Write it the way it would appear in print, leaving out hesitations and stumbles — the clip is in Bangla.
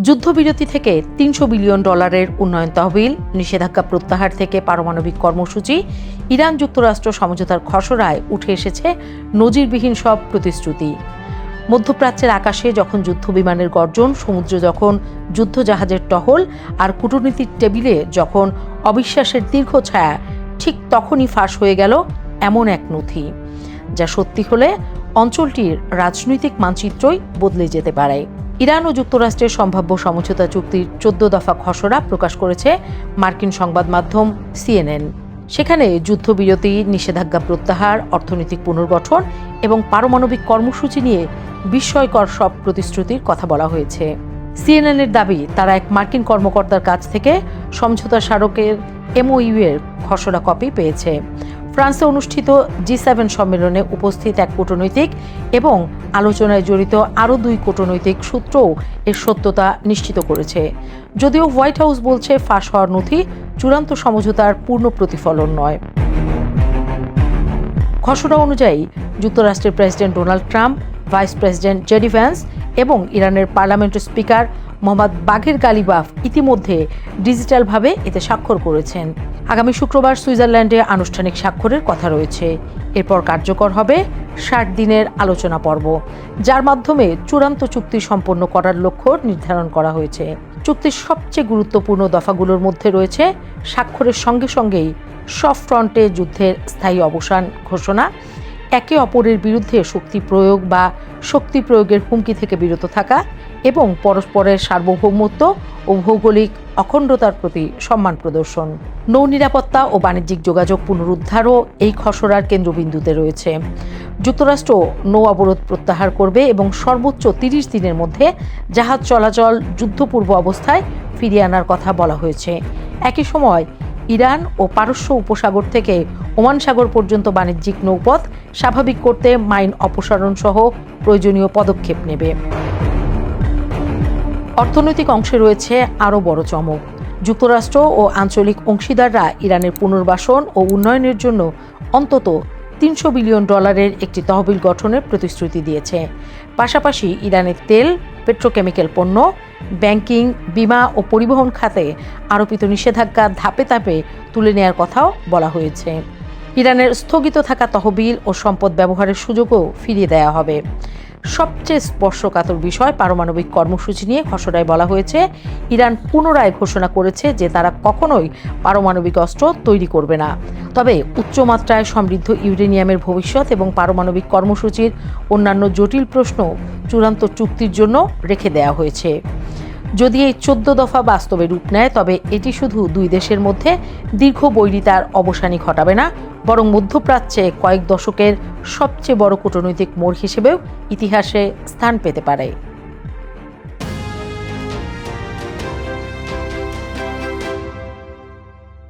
যুদ্ধবিরতি থেকে $300 বিলিয়ন উন্নয়ন তহবিল, নিষেধাজ্ঞা প্রত্যাহার থেকে পারমাণবিক কর্মসূচি, ইরান যুক্তরাষ্ট্র সমঝোতার খসড়ায় উঠে এসেছে নজিরবিহীন সব প্রতিশ্রুতি। মধ্যপ্রাচ্যের আকাশে যখন যুদ্ধবিমানের গর্জন, সমুদ্রে যখন যুদ্ধজাহাজের টহল, আর কূটনীতির টেবিলে যখন অবিশ্বাসের দীর্ঘ ছায়া, ঠিক তখনই ফাঁস হয়ে গেল এমন এক নথি, যা সত্যি হলে অঞ্চলটির রাজনৈতিক মানচিত্রই বদলে যেতে পারে। ইরান ও যুক্তরাষ্ট্রের সম্ভাব্য সমঝোতা চুক্তির 14 দফা খসড়া প্রকাশ করেছে মার্কিন সংবাদ মাধ্যম CNN। সেখানে যুদ্ধবিরতি, নিষেধাজ্ঞা প্রত্যাহার, অর্থনৈতিক পুনর্গঠন এবং পারমাণবিক কর্মসূচি নিয়ে বিস্ময়কর সব প্রতিশ্রুতির কথা বলা হয়েছে। CNN-এর দাবি, তারা এক মার্কিন কর্মকর্তার কাছ থেকে সমঝোতা স্মারকের MOU এর খসড়া কপি পেয়েছে। ফ্রান্সে অনুষ্ঠিত G7 সম্মেলনে উপস্থিত এক কূটনৈতিক এবং আলোচনায় জড়িত আরও 2 কূটনৈতিক সূত্রও এর সত্যতা নিশ্চিত করেছে। যদিও হোয়াইট হাউস বলছে ফাঁস হওয়ার নথি চূড়ান্ত সমঝোতার পূর্ণ প্রতিফলন নয়। খসড়া অনুযায়ী যুক্তরাষ্ট্রের president Donald Trump, vice president JD Vance এবং ইরানের পার্লামেন্টের স্পিকার মোহাম্মদ বাঘের গালিবাফ ইতিমধ্যে ডিজিটালভাবে এতে স্বাক্ষর করেছেন। আগামী শুক্রবার সুইজারল্যান্ডে আনুষ্ঠানিক স্বাক্ষরের কথা রয়েছে। এরপর কার্যকর হবে 60 দিনের আলোচনা পর্ব, যার মাধ্যমে চূড়ান্ত চুক্তি সম্পন্ন করার লক্ষ্য নির্ধারণ করা হয়েছে। চুক্তির সবচেয়ে গুরুত্বপূর্ণ দফাগুলোর মধ্যে রয়েছে স্বাক্ষরের সঙ্গে সঙ্গেই সব ফ্রন্টে যুদ্ধের স্থায়ী অবসান ঘোষণা, একে অপরের বিরুদ্ধে শক্তি প্রয়োগ বা শক্তি প্রয়োগের হুমকি থেকে বিরত থাকা এবং পরস্পরের সার্বভৌমত্ব ও ভৌগোলিক অখণ্ডতার প্রতি সম্মান প্রদর্শন। নৌ নিরাপত্তা ও বাণিজ্যিক যোগাযোগ পুনরুদ্ধারও এই খসড়ার কেন্দ্রবিন্দুতে রয়েছে। যুক্তরাষ্ট্র নৌ অবরোধ প্রত্যাহার করবে এবং সর্বোচ্চ 30 দিনের মধ্যে জাহাজ চলাচল যুদ্ধপূর্ব অবস্থায় ফিরিয়ে আনার কথা বলা হয়েছে। একই সময় ইরান ও পারস্য উপসাগর থেকে ওমান সাগর পর্যন্ত বাণিজ্যিক নৌপথ স্বাভাবিক করতে মাইন অপসারণ সহ প্রয়োজনীয় পদক্ষেপ নেবে। অর্থনৈতিক অংশে রয়েছে আরও বড় চমক। যুক্তরাষ্ট্র ও আঞ্চলিক অংশীদাররা ইরানের পুনর্বাসন ও উন্নয়নের জন্য অন্তত $300 বিলিয়ন একটি তহবিল গঠনের প্রতিশ্রুতি দিয়েছে। পাশাপাশি ইরানের তেল, পেট্রোকেমিক্যাল পণ্য, ব্যাংকিং, বিমা ও পরিবহন খাতে আরোপিত নিষেধাজ্ঞা ধাপে ধাপে তুলে নেওয়ার কথাও বলা হয়েছে। ইরানের স্থগিত থাকা তহবিল ও সম্পদ ব্যবহারের সুযোগও ফিরিয়ে দেওয়া হবে। সবচেয়ে স্পর্শকাতর বিষয় পারমাণবিক কর্মসূচি নিয়ে খসড়ায় বলা হয়েছে, ইরান পুনরায় ঘোষণা করেছে যে তারা কখনোই পারমাণবিক অস্ত্র তৈরি করবে না। তবে উচ্চমাত্রায় সমৃদ্ধ ইউরেনিয়ামের ভবিষ্যৎ এবং পারমাণবিক কর্মসূচির অন্যান্য জটিল প্রশ্ন চূড়ান্ত চুক্তির জন্য রেখে দেওয়া হয়েছে। যদি এই 14 দফা বাস্তবে রূপ নেয়, তবে এটি শুধু 2 দেশের মধ্যে দীর্ঘ বৈরিতার অবসানই ঘটাবে না, বরং মধ্যপ্রাচ্যে কয়েক দশকের সবচেয়ে বড় কূটনৈতিক মোড় হিসেবেও ইতিহাসে স্থান পেতে পারে।